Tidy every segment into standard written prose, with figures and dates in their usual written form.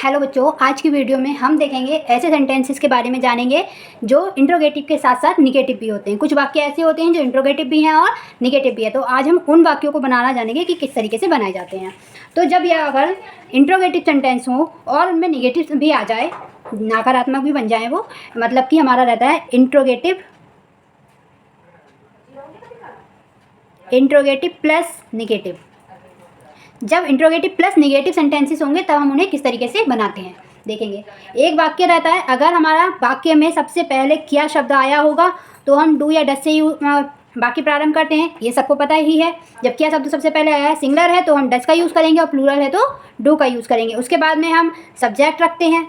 Hello बच्चों, आज की वीडियो में हम देखेंगे ऐसे सेंटेंसेस के बारे में जानेंगे जो इंट्रोगेटिव के साथ साथ निगेटिव भी होते हैं। कुछ वाक्य ऐसे होते हैं जो इंट्रोगेटिव भी हैं और निगेटिव भी है। तो आज हम उन वाक्यों को बनाना जानेंगे कि किस तरीके से बनाए जाते हैं। तो जब यह अगर इंट्रोगेटिव सेंटेंस हो और उनमें निगेटिव भी आ जाए, नकारात्मक भी बन जाए, वो मतलब कि हमारा रहता है इंट्रोगेटिव प्लस निगेटिव। जब इंट्रोगेटिव प्लस निगेटिव सेंटेंसेस होंगे तब हम उन्हें किस तरीके से बनाते हैं देखेंगे। एक वाक्य रहता है, अगर हमारा वाक्य में सबसे पहले क्या शब्द आया होगा तो हम डू या डस से बाकी प्रारंभ करते हैं, ये सबको पता ही है। जब क्या शब्द सबसे पहले आया है, सिंगुलर है तो हम डस का यूज़ करेंगे और प्लूरल है तो डू का यूज़ करेंगे। उसके बाद में हम सब्जेक्ट रखते हैं,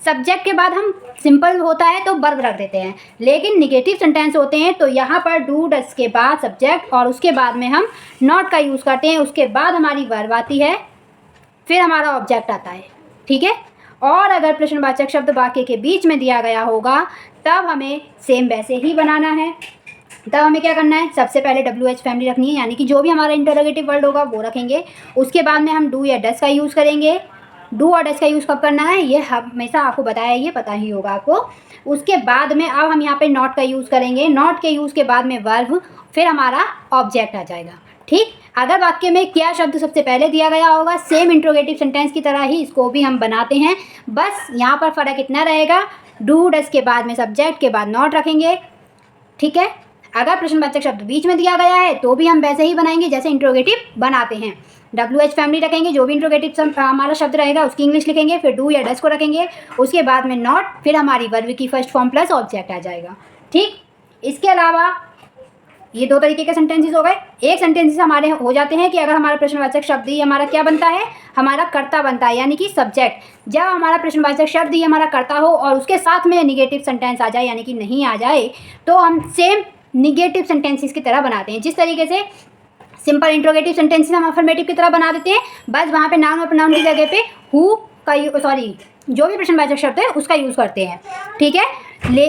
सब्जेक्ट के बाद हम सिंपल होता है तो वर्ब रख देते हैं। लेकिन निगेटिव सेंटेंस होते हैं तो यहाँ पर डू डस के बाद सब्जेक्ट और उसके बाद में हम नॉट का यूज़ करते हैं। उसके बाद हमारी वर्ब आती है, फिर हमारा ऑब्जेक्ट आता है, ठीक है। और अगर प्रश्नवाचक शब्द वाक्य के बीच में दिया गया होगा तब हमें सेम वैसे ही बनाना है। तब हमें क्या करना है, सबसे पहले WH फैमिली रखनी है, यानी कि जो भी हमारा इंटरोगेटिव वर्ड होगा वो रखेंगे। उसके बाद में हम डू या डस का यूज़ करेंगे। डू और डस का यूज़ कब करना है ये हमेशा आपको बताया, ये पता ही होगा आपको। उसके बाद में अब हम यहाँ पे नॉट का यूज़ करेंगे। नॉट के यूज़ के बाद में वर्ब, फिर हमारा ऑब्जेक्ट आ जाएगा, ठीक। अगर वाक्य में क्या शब्द सबसे पहले दिया गया होगा, सेम इंट्रोगेटिव सेंटेंस की तरह ही इसको भी हम बनाते हैं। बस यहाँ पर फ़र्क इतना रहेगा, डू डस के बाद में सब्जेक्ट के बाद नॉट रखेंगे, ठीक है। अगर प्रश्नवाचक शब्द बीच में दिया गया है तो भी हम वैसे ही बनाएंगे जैसे इंट्रोगेटिव बनाते हैं। WH फैमिली रखेंगे, जो भी इंट्रोगेटिव हमारा शब्द रहेगा उसकी इंग्लिश लिखेंगे, फिर डू या डस को रखेंगे, उसके बाद में नॉट, फिर हमारी वर्ब की फर्स्ट फॉर्म प्लस ऑब्जेक्ट आ जाएगा, ठीक। इसके अलावा ये दो तरीके के सेंटेंसेस हो गए। एक सेंटेंसेस हमारे हो जाते हैं कि अगर हमारा प्रश्नवाचक शब्द ही हमारा क्या बनता है, हमारा कर्ता बनता है, यानी कि सब्जेक्ट। जब हमारा प्रश्नवाचक शब्द ही हमारा कर्ता हो और उसके साथ में निगेटिव सेंटेंस आ जाए, यानी कि नहीं आ जाए, तो हम सेम निगेटिव सेंटेंसेस की तरह बनाते हैं। जिस तरीके से सिंपल इंट्रोगेटिव सेंटेंसेस हम अफर्मेटिव की तरह बना देते हैं, बस वहाँ पे नाउन और प्रोनाउन की जगह पे हु का जो भी प्रश्नवाचक शब्द है उसका यूज़ करते हैं, ठीक है।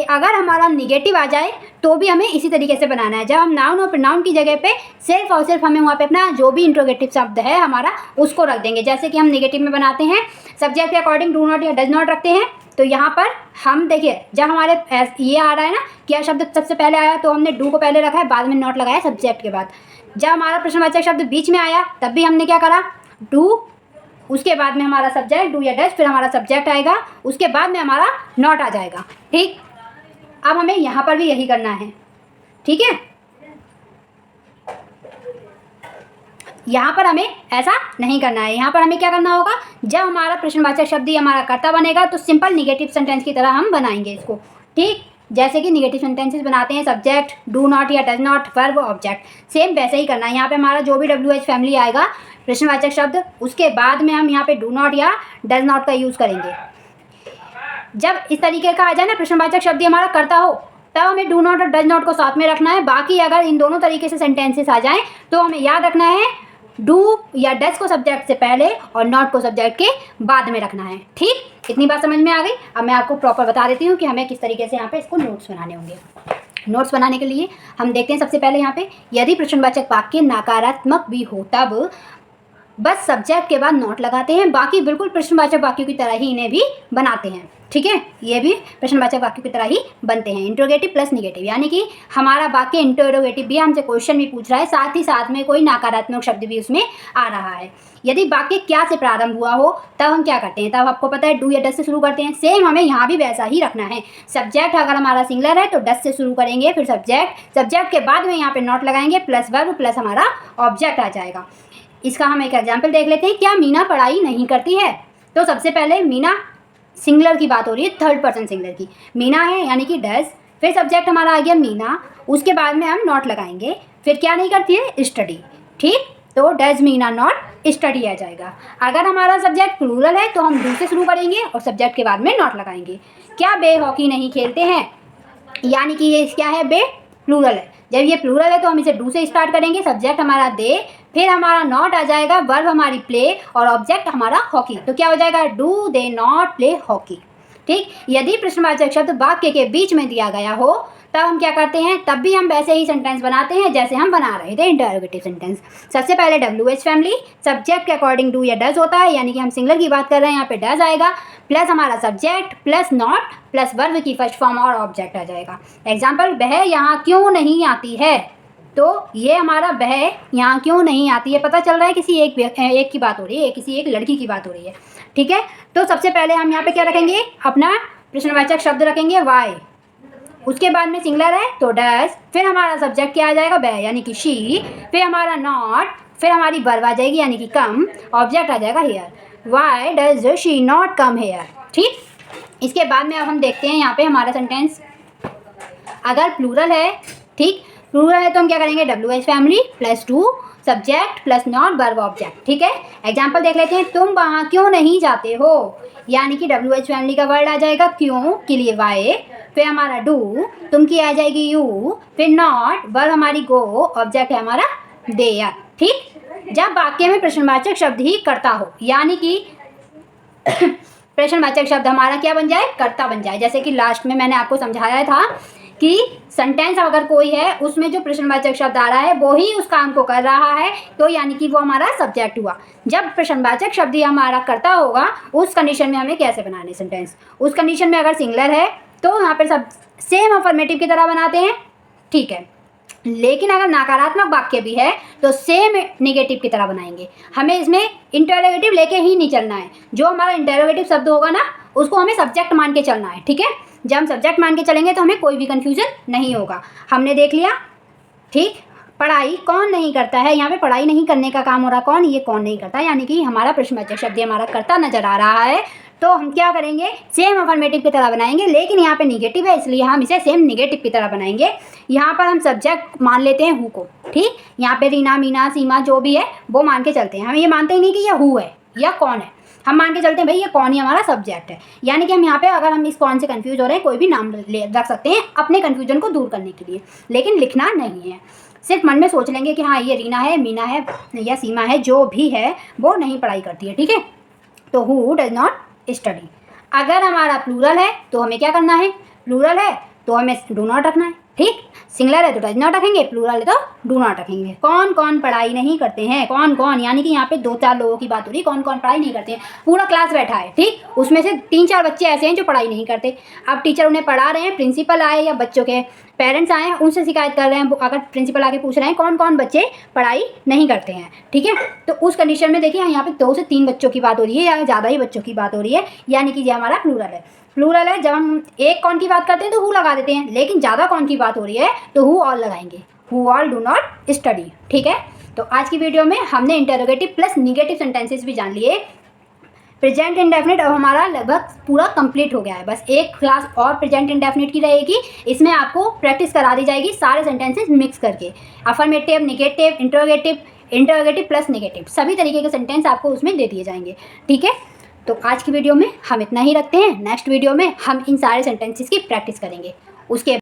अगर हमारा निगेटिव आ जाए तो भी हमें इसी तरीके से बनाना है। जब हम नाउन और प्रोनाउन की जगह पे सिर्फ और सिर्फ हमें वहाँ पे अपना जो भी इंट्रोगेटिव शब्द है हमारा उसको रख देंगे। जैसे कि हम निगेटिव में बनाते हैं, सब्जेक्ट के अकॉर्डिंग डू नॉट या डज नॉट रखते हैं। तो यहाँ पर हम देखिए, जब हमारे ये आ रहा है ना, क्या शब्द सबसे पहले आया तो हमने डू को पहले रखा है, बाद में नॉट लगाया सब्जेक्ट के बाद। जब हमारा प्रश्नवाचक शब्द बीच में आया तब भी हमने क्या करा, डू, उसके बाद में हमारा सब्जेक्ट डू या डस, फिर हमारा सब्जेक्ट आएगा, उसके बाद में हमारा नॉट आ जाएगा, ठीक। अब हमें यहाँ पर भी यही करना है, ठीक है। यहाँ पर हमें ऐसा नहीं करना है। यहाँ पर हमें क्या करना होगा, जब हमारा प्रश्नवाचक शब्द ही हमारा कर्ता बनेगा तो सिंपल निगेटिव सेंटेंस की तरह हम बनाएंगे इसको, ठीक। जैसे कि निगेटिव सेंटेंसेस बनाते हैं, सब्जेक्ट, डू नॉट या does not, verb, object, same वैसे ही करना है। यहाँ पे हमारा जो भी WH फैमिली आएगा प्रश्नवाचक शब्द, उसके बाद में हम यहाँ पे डू नॉट या डज नॉट का यूज़ करेंगे। जब इस तरीके का आ जाए ना, प्रश्नवाचक शब्द हमारा कर्ता हो, तब हमें डू नॉट और डज नॉट को साथ में रखना है। बाकी अगर इन दोनों तरीके से सेंटेंसेस आ जाएं तो हमें याद रखना है डू या डज को सब्जेक्ट से पहले और नॉट को सब्जेक्ट के बाद में रखना है, ठीक। इतनी बात समझ में आ गई। अब मैं आपको प्रॉपर बता देती हूँ कि हमें किस तरीके से यहाँ पे इसको नोट्स बनाने होंगे। नोट्स बनाने के लिए हम देखते हैं सबसे पहले यहाँ पे, यदि प्रश्नवाचक वाक्य नकारात्मक भी हो तब बस सब्जेक्ट के बाद नॉट लगाते हैं। बाकी बिल्कुल प्रश्नवाचक वाक्यों की तरह ही इन्हें भी बनाते हैं, ठीक है। ये भी प्रश्नवाचक वाक्यों की तरह ही बनते हैं, इंट्रोगेटिव प्लस निगेटिव, यानी कि हमारा वाक्य इंट्रोगेटिव भी, हमसे क्वेश्चन भी पूछ रहा है, साथ ही साथ में कोई नकारात्मक शब्द भी उसमें आ रहा है। यदि वाक्य क्या से प्रारंभ हुआ हो तब हम क्या करते हैं, तब आपको पता है डू या डस से शुरू करते हैं। सेम हमें यहाँ भी वैसा ही रखना है। सब्जेक्ट अगर हमारा सिंगुलर है तो डस से शुरू करेंगे, फिर सब्जेक्ट के बाद में यहाँ पे नॉट लगाएंगे, प्लस वर्ब प्लस हमारा ऑब्जेक्ट आ जाएगा। इसका हम एक एग्जाम्पल देख लेते हैं। क्या मीना पढ़ाई नहीं करती है? तो सबसे पहले मीना सिंगुलर की बात हो रही है, थर्ड पर्सन सिंगुलर की। मीना है यानी कि डज, फिर सब्जेक्ट हमारा आ गया मीना, उसके बाद में हम नॉट लगाएंगे, फिर क्या नहीं करती है, स्टडी, ठीक। तो डज मीना नॉट स्टडी आ जाएगा। अगर हमारा सब्जेक्ट प्लूरल है तो हम डू से शुरू करेंगे और सब्जेक्ट के बाद में नॉट लगाएंगे। क्या बे हॉकी नहीं खेलते हैं, यानी कि ये क्या है, बे प्लूरल है। जब ये प्लूरल है तो हम इसे डू से स्टार्ट करेंगे, सब्जेक्ट हमारा दे, फिर हमारा नॉट आ जाएगा, वर्ब हमारी प्ले और ऑब्जेक्ट हमारा हॉकी। तो क्या हो जाएगा, do they not play hockey, ठीक। यदि प्रश्नवाचक शब्द वाक्य के बीच में दिया गया हो तब हम क्या करते हैं, तब भी हम वैसे ही सेंटेंस बनाते हैं जैसे हम बना रहे थे इंटरोगेटिव सेंटेंस। सबसे पहले WH फैमिली, सब्जेक्ट के अकॉर्डिंग डू या डज होता है, यानी कि हम सिंगुलर की बात कर रहे हैं, यहाँ पे डज आएगा, प्लस हमारा subject plus not plus verb की फर्स्ट फॉर्म और ऑब्जेक्ट आ जाएगा। एग्जाम्पल, वह यहाँ क्यों नहीं आती है, तो ये हमारा वह यहाँ क्यों नहीं आती है पता चल रहा है किसी एक की बात हो रही है, किसी एक लड़की की बात हो रही है, ठीक है। तो सबसे पहले हम यहाँ पे क्या रखेंगे, अपना प्रश्नवाचक शब्द रखेंगे वाई, उसके बाद में सिंगुलर है तो डज, फिर हमारा सब्जेक्ट क्या आ जाएगा वह यानी कि शी, फिर हमारा नॉट, फिर हमारी वर्ब आ जाएगी यानी कि कम, ऑब्जेक्ट आ जाएगा here. Why does she not come here, ठीक। इसके बाद में अब हम देखते हैं यहाँ पे हमारा सेंटेंस, अगर प्लूरल है, ठीक, प्लूरल है तो हम क्या करेंगे, WH family plus two, subject plus not verb object, ठीक है। एग्जाम्पल देख लेते हैं, तुम वहाँ क्यों नहीं जाते हो, यानी कि WH फैमिली का वर्ड आ जाएगा क्यों के लिए वाई, फिर हमारा डू, तुम की आ जाएगी यू, फिर नॉट, वर्ब हमारी गो, ऑब्जेक्ट है हमारा देयर, ठीक। जब वाक्य में प्रश्नवाचक शब्द ही कर्ता हो, यानी कि प्रश्नवाचक शब्द हमारा क्या बन जाए, कर्ता बन जाए। जैसे कि लास्ट में मैंने आपको समझाया था कि सेंटेंस अगर कोई है उसमें जो प्रश्नवाचक शब्द आ रहा है वो ही उस काम को कर रहा है, तो यानी कि वो हमारा सब्जेक्ट हुआ। जब प्रश्नवाचक शब्द ही हमारा कर्ता होगा, उस कंडीशन में हमें कैसे बनाने सेंटेंस, उस कंडीशन में अगर सिंगुलर है तो यहाँ पर सब सेम अफर्मेटिव की तरह बनाते हैं, ठीक है। लेकिन अगर नकारात्मक वाक्य भी है तो सेम नेगेटिव की तरह बनाएंगे। हमें इसमें इंटरोगेटिव लेके ही नहीं चलना है, जो हमारा इंटरोगेटिव शब्द होगा ना उसको हमें सब्जेक्ट मान के चलना है, ठीक है। जब हम सब्जेक्ट मान के चलेंगे तो हमें कोई भी कन्फ्यूजन नहीं होगा। हमने देख लिया, ठीक। पढ़ाई कौन नहीं करता है, यहाँ पे पढ़ाई नहीं करने का काम हो रहा, कौन, ये कौन नहीं करता, यानी कि हमारा प्रश्नवाचक शब्द हमारा कर्ता नजर आ रहा है, तो हम क्या करेंगे, सेम अफर्मेटिव की तरह बनाएंगे। लेकिन यहाँ पे निगेटिव है इसलिए हम इसे सेम निगेटिव की तरह बनाएंगे। यहाँ पर हम सब्जेक्ट मान लेते हैं हु को, ठीक। यहाँ पे रीना, मीना, सीमा जो भी है वो मान के चलते हैं, हम ये मानते ही नहीं कि ये हु है या कौन है, हम मान के चलते हैं भाई ये कौन ही हमारा सब्जेक्ट है। यानी कि हम यहाँ पे अगर हम इस कौन से कंफ्यूज हो रहे हैं कोई भी नाम रख सकते हैं अपने कन्फ्यूजन को दूर करने के लिए, लेकिन लिखना नहीं है। सिर्फ मन में सोच लेंगे कि हाँ ये रीना है, मीना है या सीमा है, जो भी है वो नहीं पढ़ाई करती है, ठीक है। तो हु डज नॉट स्टडी। अगर हमारा प्लूरल है तो हमें क्या करना है, प्लूरल है तो हमें डू नॉट रखना है, ठीक। सिंगुलर है तो डज नॉट रखेंगे, प्लूरल है तो डू नॉट रखेंगे। कौन कौन पढ़ाई नहीं करते हैं, कौन कौन, यानी कि यहाँ पे 2-4 लोगों की बात हो रही है, कौन कौन पढ़ाई नहीं करते हैं। पूरा क्लास बैठा है, ठीक, उसमें से 3-4 बच्चे ऐसे हैं जो पढ़ाई नहीं करते। अब टीचर उन्हें पढ़ा रहे हैं, प्रिंसिपल आए या बच्चों के पेरेंट्स आए हैं उनसे शिकायत कर रहे हैं, अगर प्रिंसिपल आके पूछ रहे हैं कौन कौन बच्चे पढ़ाई नहीं करते हैं, ठीक है। तो उस कंडीशन में देखिए यहाँ पे 2 से 3 बच्चों की बात हो रही है या ज़्यादा ही बच्चों की बात हो रही है, यानी कि ये हमारा प्लूरल है। प्लूरल है, जब हम एक कौन की बात करते हैं तो हु लगा देते हैं, लेकिन ज़्यादा कौन की बात हो रही है तो हु ऑल लगाएंगे, who all do not study, ठीक है। तो आज की वीडियो में हमने इंटरोगेटिव प्लस निगेटिव सेंटेंसेस भी जान लिए। प्रेजेंट इंडेफिनिट अब हमारा लगभग पूरा कंप्लीट हो गया है, बस एक क्लास और प्रेजेंट इंडेफिनिट की रहेगी। इसमें आपको प्रैक्टिस करा दी जाएगी सारे सेंटेंसेस मिक्स करके, affirmative, negative, interrogative plus negative, सभी तरीके के सेंटेंस आपको उसमें दे दिए जाएंगे, ठीक है। तो आज की वीडियो में हम इतना ही रखते हैं, नेक्स्ट वीडियो में हम इन सारे सेंटेंसेस की प्रैक्टिस करेंगे। उसके